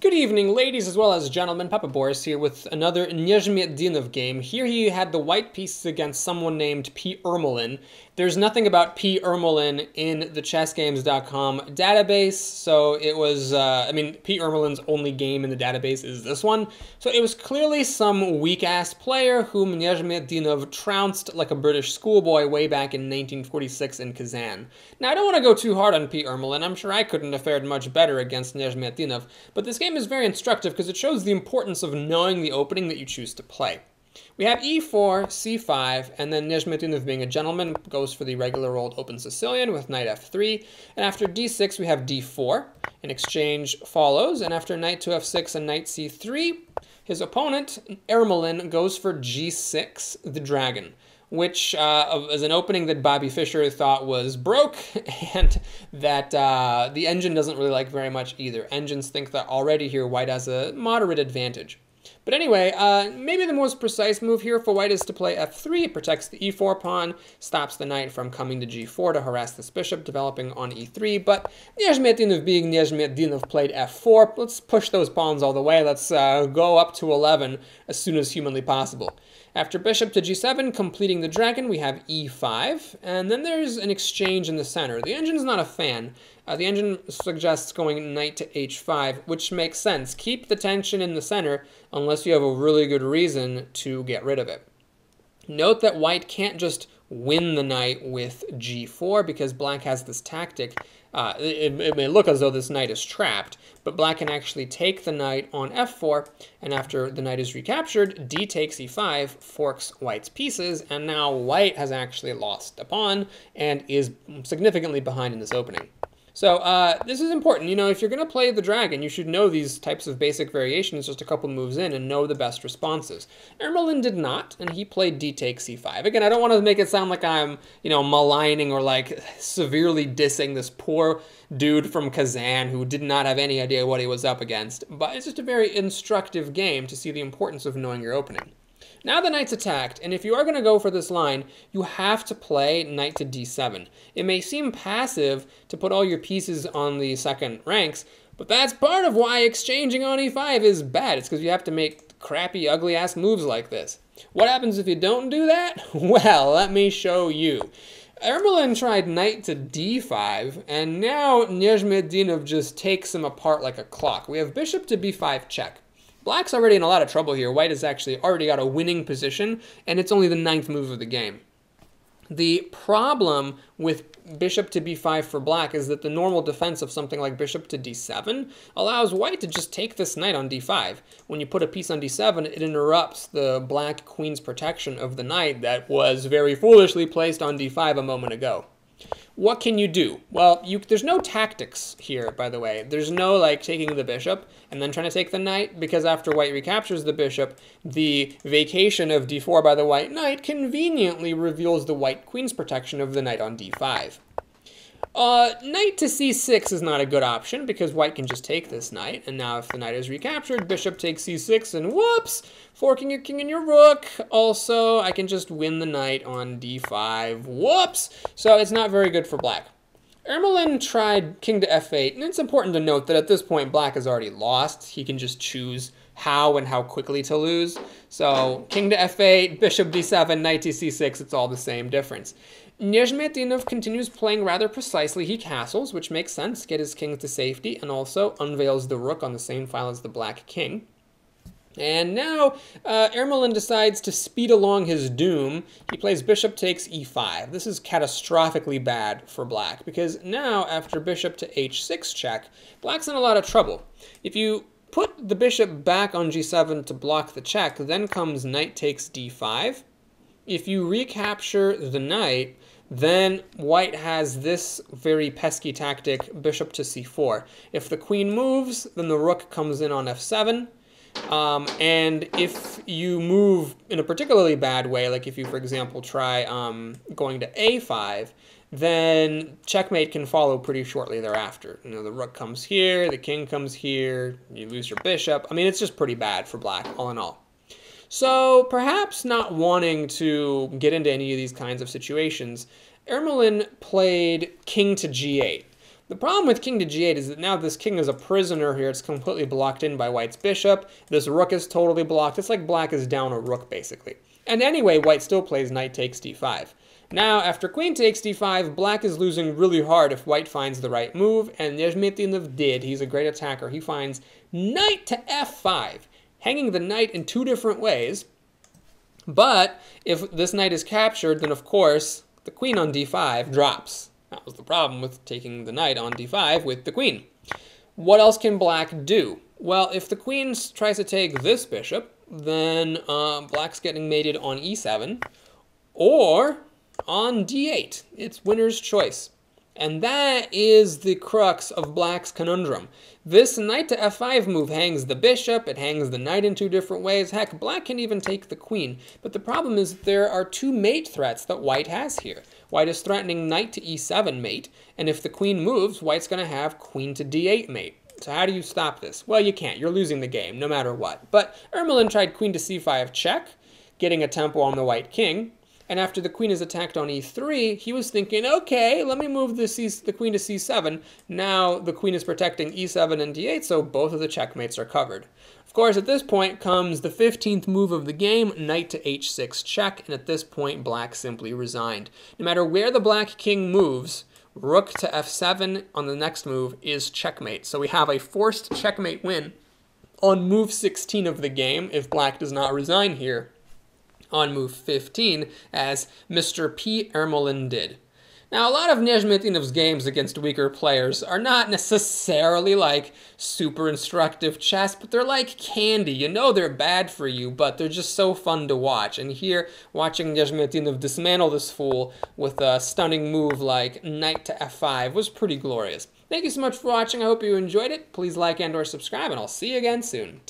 Good evening, ladies as well as gentlemen. Papa Boris here with another Nezhmetdinov game. Here he had the white pieces against someone named P. Ermolin. There's nothing about P. Ermolin in the chessgames.com database, so it was, P. Ermolin's only game in the database is this one. So it was clearly some weak-ass player whom Nezhmetdinov trounced like a British schoolboy way back in 1946 in Kazan. Now, I don't want to go too hard on P. Ermolin. I'm sure I couldn't have fared much better against Nezhmetdinov, but this game is very instructive because it shows the importance of knowing the opening that you choose to play. We have e4, c5, and then Nezhmetdinov, being a gentleman, goes for the regular old open Sicilian with knight f3, and after d6 we have d4. An exchange follows, and after knight to f6 and knight c3, his opponent, Ermolin, goes for g6, the dragon, which is an opening that Bobby Fischer thought was broke, and that the engine doesn't really like very much either. Engines think that already here white has a moderate advantage. But anyway, maybe the most precise move here for white is to play f3. It protects the e4 pawn, stops the knight from coming to g4 to harass this bishop, developing on e3. But Nezhmetdinov, being Nezhmetdinov, played f4. Let's push those pawns all the way. Let's go up to 11 as soon as humanly possible. After bishop to g7, completing the dragon, we have e5, and then there's an exchange in the center. The engine's not a fan. The engine suggests going knight to h5, which makes sense. Keep the tension in the center unless you have a really good reason to get rid of it. Note that white can't just win the knight with g4 because black has this tactic. It may look as though this knight is trapped, but black can actually take the knight on f4, and after the knight is recaptured, d takes e5, forks white's pieces, and now white has actually lost a pawn and is significantly behind in this opening. So this is important. You know, if you're going to play the dragon, you should know these types of basic variations just a couple moves in and know the best responses. Ermolin did not, and he played d takes c5. Again, I don't want to make it sound like I'm, maligning or like severely dissing this poor dude from Kazan who did not have any idea what he was up against, but it's just a very instructive game to see the importance of knowing your opening. Now the knight's attacked, and if you are going to go for this line, you have to play knight to d7. It may seem passive to put all your pieces on the second ranks, but that's part of why exchanging on e5 is bad. It's because you have to make crappy, ugly-ass moves like this. What happens if you don't do that? Well, let me show you. Ermolin tried knight to d5, and now Nezhmetdinov just takes him apart like a clock. We have bishop to b5 check. Black's already in a lot of trouble here. White has actually already got a winning position, and it's only the 9th move of the game. The problem with bishop to b5 for black is that the normal defense of something like bishop to d7 allows white to just take this knight on d5. When you put a piece on d7, it interrupts the black queen's protection of the knight that was very foolishly placed on d5 a moment ago. What can you do? Well, there's no tactics here, by the way. There's no, like, taking the bishop and then trying to take the knight, because after white recaptures the bishop, the vacation of d4 by the white knight conveniently reveals the white queen's protection of the knight on d5. Knight to c6 is not a good option because white can just take this knight, and now if the knight is recaptured, bishop takes c6, and whoops, forking your king and your rook. Also, I can just win the knight on d5, whoops, so it's not very good for black. Ermolin tried king to f8, and it's important to note that at this point black has already lost. He can just choose how and how quickly to lose. So king to f8, bishop d7, knight to c6, it's all the same difference. Nezhmetdinov continues playing rather precisely. He castles, which makes sense, get his king to safety, and also unveils the rook on the same file as the black king. And now Ermolin decides to speed along his doom. He plays bishop takes e5. This is catastrophically bad for black, because now after bishop to h6 check, black's in a lot of trouble. If you put the bishop back on g7 to block the check, then comes knight takes d5. If you recapture the knight, then white has this very pesky tactic, bishop to c4. If the queen moves, then the rook comes in on f7. And if you move in a particularly bad way, like if you, for example, try going to a5, then checkmate can follow pretty shortly thereafter. You know, the rook comes here, the king comes here, you lose your bishop. I mean, it's just pretty bad for black, all in all. So perhaps not wanting to get into any of these kinds of situations, Ermolin played king to g8. The problem with king to g8 is that now this king is a prisoner here. It's completely blocked in by white's bishop. This rook is totally blocked. It's like black is down a rook, basically. And anyway, white still plays knight takes d5. Now, after queen takes d5, black is losing really hard if white finds the right move, and Nezhmetdinov did. He's a great attacker. He finds knight to f5, hanging the knight in two different ways. But if this knight is captured, then of course the queen on d5 drops. That was the problem with taking the knight on d5 with the queen. What else can black do? Well, if the queen tries to take this bishop, then black's getting mated on e7 or on d8. It's winner's choice. And that is the crux of black's conundrum. This knight to f5 move hangs the bishop, it hangs the knight in two different ways. Heck, black can even take the queen. But the problem is that there are two mate threats that white has here. White is threatening knight to e7 mate, and if the queen moves, white's going to have queen to d8 mate. So how do you stop this? Well, you can't. You're losing the game, no matter what. But Ermolin tried queen to c5 check, getting a tempo on the white king. And after the queen is attacked on e3, he was thinking, okay, let me move the queen to c7. Now the queen is protecting e7 and d8, so both of the checkmates are covered. Of course, at this point comes the 15th move of the game, knight to h6 check, and at this point, black simply resigned. No matter where the black king moves, rook to f7 on the next move is checkmate. So we have a forced checkmate win on move 16 of the game if black does not resign here on move 15, as Mr. P. Ermolin did. Now, a lot of Nezhmetdinov's games against weaker players are not necessarily like super instructive chess, but they're like candy. You know they're bad for you, but they're just so fun to watch. And here, watching Nezhmetdinov dismantle this fool with a stunning move like knight to f5 was pretty glorious. Thank you so much for watching. I hope you enjoyed it. Please like and or subscribe, and I'll see you again soon.